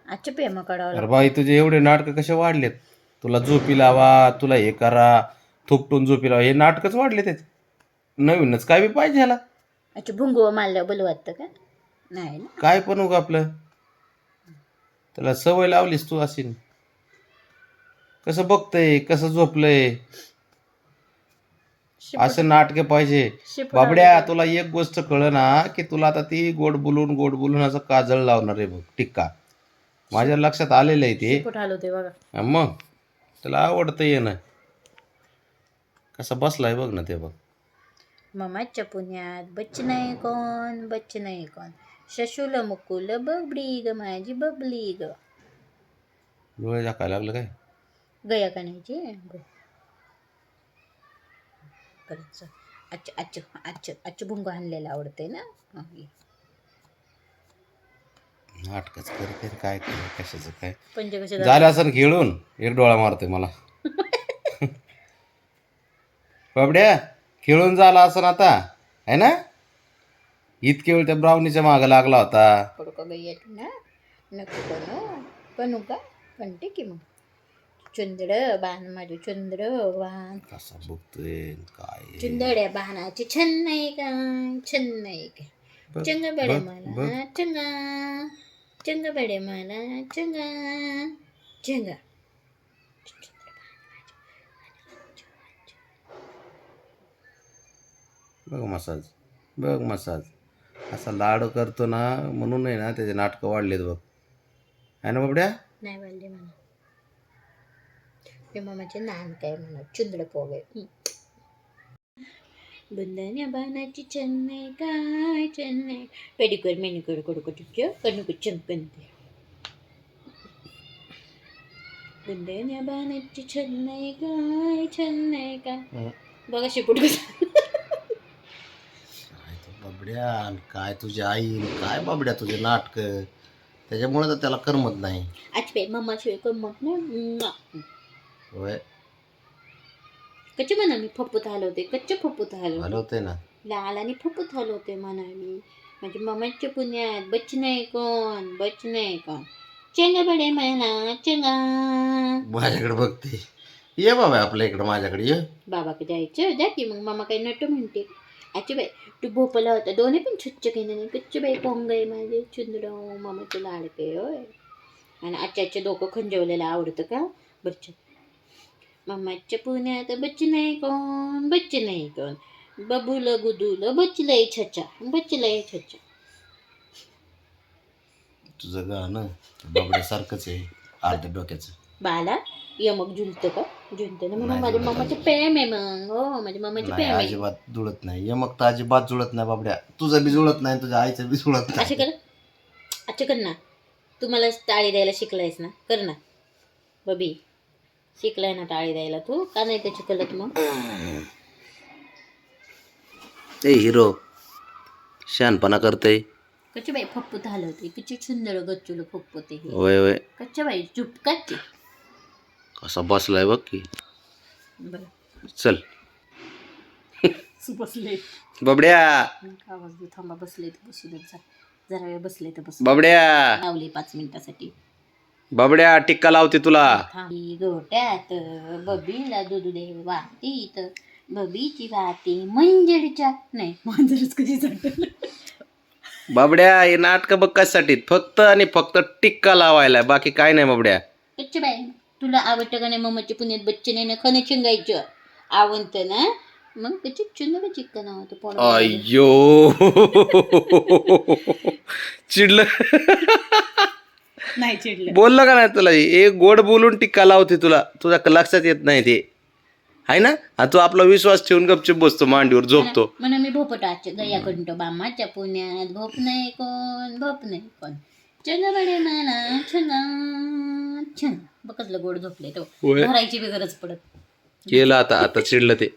आजच्या पेमा काढावं अरे बाई तुझे एवढे नाटक कसे वाढलेत? तुला झोपी लावा, तुला हे करा, थोपटून झोपी लावा, हे नाटकच वाढले त्याचे. नवीनच काय बी पाहिजे ह्याला. अच्छा भुंगो मारल्यावर बल वाटतं का? नाही ना. काय पण उगा आपलं त्याला सवय लावलीस तू अशी. कसं बघतय, कसं झोपलंय, असं नाटक पाहिजे. बाबड्या तुला एक गोष्ट कळ ना की तुला आता ती गोड बोलून असं काजळ लावणार आहे बघ टिक्का. माझ्या लक्षात आलेलं आहे ते. बघा मग त्याला आवडतं येणं. कसं बसलाय बघ ना ते बघ. ममाच्या पुण्यात बच्च नाही कोण, बच्च नाही कोण, शशुल मुकुल बबडी ग माझी बबली ग. डोळे झाकायला लागलं काय? गया कानायची परत अच्छा अच्छा अच्छा अच्छा भुंग आणलेला आवडते ना. नाटकच करते काय कर कशाचं काय. पंजे कसे झालं असं खेळून एक डोळा मारतोय मला. बाबड्या खेळून झाला असं आता है ना. इतके वेळ त्या ब्राउनीच्या मागं लागला होता. पडको गई ना नको करू कणू का म्हणते की मग चुंदड बाण माझं चुंदड बाण कसा बघतोय काय. चुंदड्या बाणाची छन नाही का, छन नाही का, चंग बडे मला चंगा, चंग बडे मला चंगा चंगा. बघ मसाज, बघ मसाज असा लाड करतो ना म्हणून आहे ना त्याचे नाटकं वाढलेत बघ आहे ना बाबड्या. नाही वाढले म्हणा मी मामाचे नान काय म्हणा चुंदड पोगे. बुंदन्या बाणाची चन्नै काय चन्नै पेडिक्युअर मेनिक्युअर कडू कणू चंकनते. बुंदन्या बाणाची चन्नै काय बघा शिपूट बाबड्या काय तुझी आई काय बाबड्या तुझे नाटक त्याच्यामुळे तर त्याला करमत नाही. आज मम्मा शिवाय करमत ना. होय कच्चे म्हणा मी फप्पूत हलवते कच्चे फप्पूत हलवते ना लाल आणि फप्पूत हलवते म्हणा मी. म्हणजे मम्माच्या पुण्यात बच्च नाही कोण, बच्च नाही कोण, चेंगा बडे म्हणा चेंगा. माझ्याकडे बघते ये बाबा आपल्या इकडं माझ्याकडे ये. बाबाकडे जायचं जा की मग मामा काही नट म्हणते. आजी बाई तू भोपला होता दोन्ही पण छुच्च केलं नाही कच्चे बाई पोंग आहे माझे चुंदड मामाचे लाडके होय. आणि आजच्या डोकं खंजवलेलं आवडतं का बच्च. मम्माच्या पुण्यात बच्च नाही कोण, बच्च नाही कोण, बबूल गुदूल बचलय छच्चा बचलय छच्चा. तुझं गाणं बाबड्यासारखंच आहे अर्ध्या डोक्याचं. बाला यमक झुलतं का झुलतं ना म्हणून माझ्या मम्माचं प्रेम आहे मग. हो माझ्या मम्माचं प्रेम आहे. अजिबात जुळत नाही यमक तर अजिबात जुळत नाही बाबड्या. तुझं बी जुळत नाही तुझ्या आईचं बी जुळत नाही. असे कर अच्छा कर ना तू मला टाळी द्यायला शिकलायस ना कर ना बबी शिकलाय ना टाळी द्यायला तू का नाही त्याची कलत मग. ए हिरो शहाणपणा करतय. कच्चे बाई फप्पू हलवते किती सुंदर गच्चूल फप्पू ते होय होय कच्च्या बाई चुटकाचे. कसा बसलाय बघ की. चल बसले बाबड्या आवाज दे थांबा बसले तर बसू जरा वेळ बसले तर बस. बाबड्या लावले 5 मिनिटासाठी. बाबड्या टिक्का लावते तुला. गोट्यात बबीला दूध दे वाटीत बबीची वाटी मंजडच्या नाही मांजरच कधी जात. बाबड्या हे नाटक बघ कशासाठी फक्त आणि फक्त टिक्का लावायला बाकी काय नाही बाबड्या. कच्चे बाई तुला आवडतं का नाही मम्माच्या पुण्यात बच्चे नाही ना खने चिंगायचं आवडतं ना मग त्याची चुंदड चिक्का नाव अय्यो चिडलं नाही चिडलं बोललं का नाही तुला एक गोड बोलून टिक्का लावते तुला तुझ्या लक्षात येत नाही ते आहे ना. आणि तू आपला विश्वास ठेवून गपचूप बसतो मांडीवर झोपतो म्हणून मी भोपटाचे गया कंटो बामाच्या पुण्यात भोप नाही कोण चंगबडे मला छंगा छंग बघतलं गोड झोपले तो भरायची बी गरज पडत. केलं आता चिडलं ते